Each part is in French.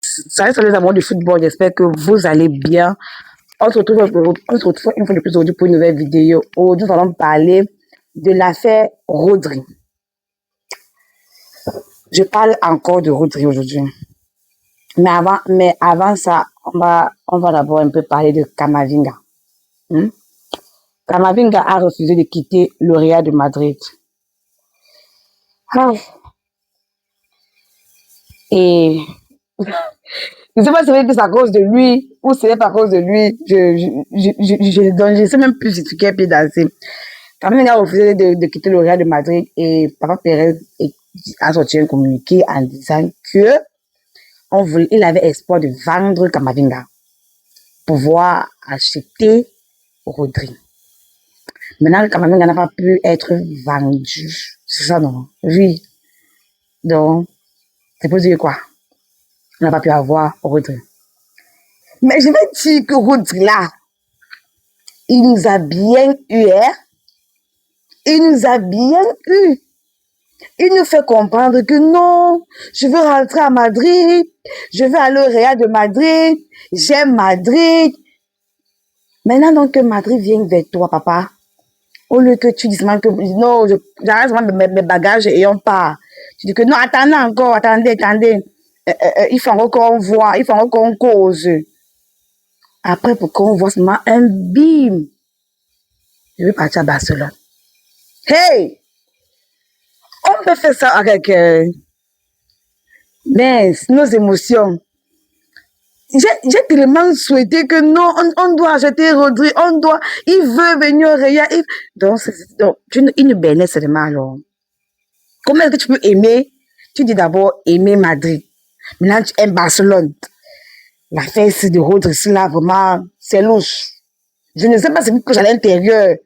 Ça reste les amours du football. J'espère que vous allez bien. On se retrouve une fois de plus aujourd'hui pour une nouvelle vidéo. Aujourd'hui, nous allons parler de l'affaire Rodri. Je parle encore de Rodri aujourd'hui. Mais avant ça, on va d'abord un peu parler de Camavinga. Camavinga a refusé de quitter le Real de Madrid. Ah. Et je ne sais pas si c'est à cause de lui ou si c'est pas à cause de lui. Je sais même plus si tu quel pied danser. Camavinga a refusé de quitter le Real de Madrid et Papa Pérez a sorti un communiqué en disant que il avait espoir de vendre Camavinga pour pouvoir acheter Rodri. Maintenant, Camavinga n'a pas pu être vendu. C'est ça, non? Oui. Donc, c'est pour dire quoi? On n'a pas pu avoir Rodri. Mais je vais dire que Rodri, là, il nous a bien eu, hein? Il nous a bien eu. Il nous fait comprendre que non, je veux rentrer à Madrid, je veux aller au Real de Madrid, j'aime Madrid. Maintenant donc que Madrid vient vers toi, papa, au lieu que tu dises que non, j'arrête mes bagages et on part. Tu dis que non, attendez. Il faut encore qu'on voit, il faut encore qu'on cause. Après, pour qu'on voit seulement un bim, je vais partir à Barcelone. Hey! On peut faire ça avec nos émotions. J'ai tellement souhaité que non, on doit acheter Rodri, il veut venir au Real. Donc, il ne bénit seulement alors. Comment est-ce que tu peux aimer? Tu dis d'abord aimer Madrid. Maintenant, tu aimes Barcelone. La fesse de Rodri, là, vraiment, c'est louche. Je ne sais pas ce que j'ai à l'intérieur,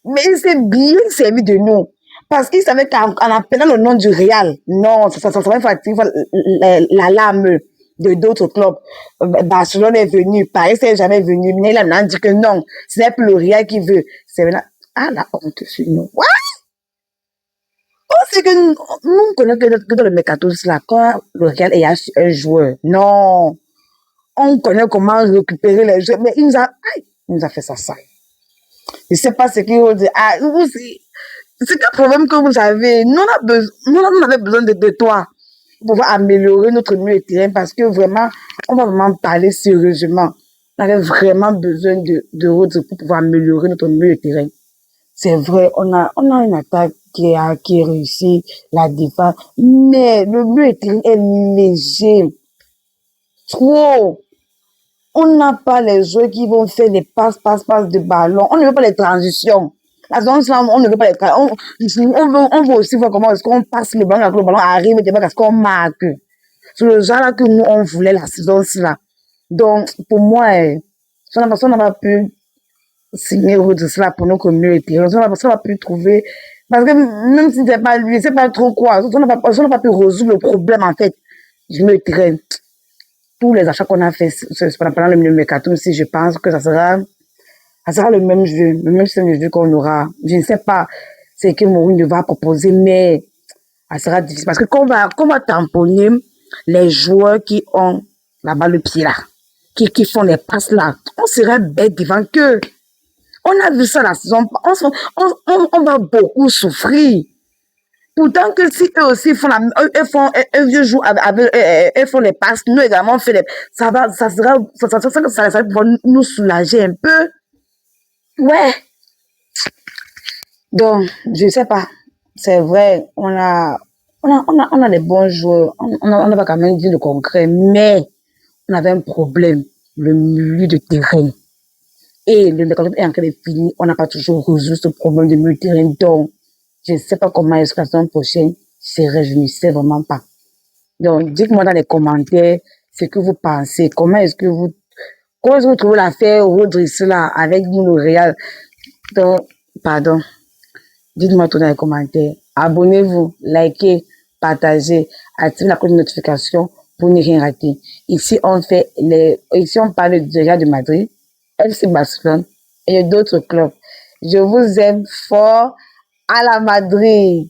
mais il s'est bien servi de nous. Parce qu'il savait qu'en appelant le nom du Real, non, ça va faire la lame de d'autres clubs. Barcelone est venu, Paris n'est jamais venu, mais il a dit que non, ce n'est plus le Real qui veut. C'est maintenant, la honte sur nous. What? C'est que nous connaissons que dans le mercato, là, quand le Real est un joueur, non, on connaît comment récupérer les joueurs, mais il nous a fait ça. Je ne sais pas ce qu'il veut dire. C'est quel problème que vous avez? Nous, on avait besoin de toi pour pouvoir améliorer notre milieu de terrain parce que vraiment, on va vraiment parler sérieusement. On avait vraiment besoin de Rodri pour pouvoir améliorer notre milieu de terrain. C'est vrai, on a une attaque qui est réussie, la défense, mais le milieu de terrain est léger. Trop. On n'a pas les joueurs qui vont faire les passes de ballon. On ne veut pas les transitions. La zone, on ne veut pas les transitions. On veut aussi voir comment est-ce qu'on passe le ballon, le ballon arrive, et est-ce qu'on marque. C'est le genre là que nous, on voulait la saison-ci là. Donc, pour moi, si on n'a pas pu signer cela pour nos communautés, on n'a pas pu trouver, parce que même si c'est pas lui, c'est pas trop quoi, on n'a pas pu résoudre le problème en fait. Je me dirais, tous les achats qu'on a fait pendant le mercato, si je pense que ça sera le même système de jeu qu'on aura. Je ne sais pas ce que Mourinho va proposer, mais ça sera difficile parce que qu'on va tamponner les joueurs qui ont là-bas le pied là, qui font les passes là. On serait bête devant qu'eux. On a vu ça la saison, on va beaucoup souffrir. Pourtant que si eux aussi font font les passes, nous également on fait les, ça va pouvoir nous soulager un peu. Ouais. Donc, je sais pas. C'est vrai, on a des bons joueurs, on n'a pas quand même dit le concret, mais on avait un problème, le milieu de terrain. Et le mercato est en train de finir, on n'a pas toujours résolu ce problème de milieu de terrain. Donc, je ne sais pas comment est-ce que la semaine prochaine serait, je ne sais vraiment pas. Donc, dites-moi dans les commentaires ce que vous pensez. Comment est-ce que vous trouvez l'affaire Rodri là avec nous, le Real? Donc, pardon. Dites-moi tout dans les commentaires. Abonnez-vous, likez, partagez, activez la cloche de notification pour ne rien rater. Ici, on parle du Real de Madrid, FC Barcelone et d'autres clubs. Je vous aime fort à la Madrid.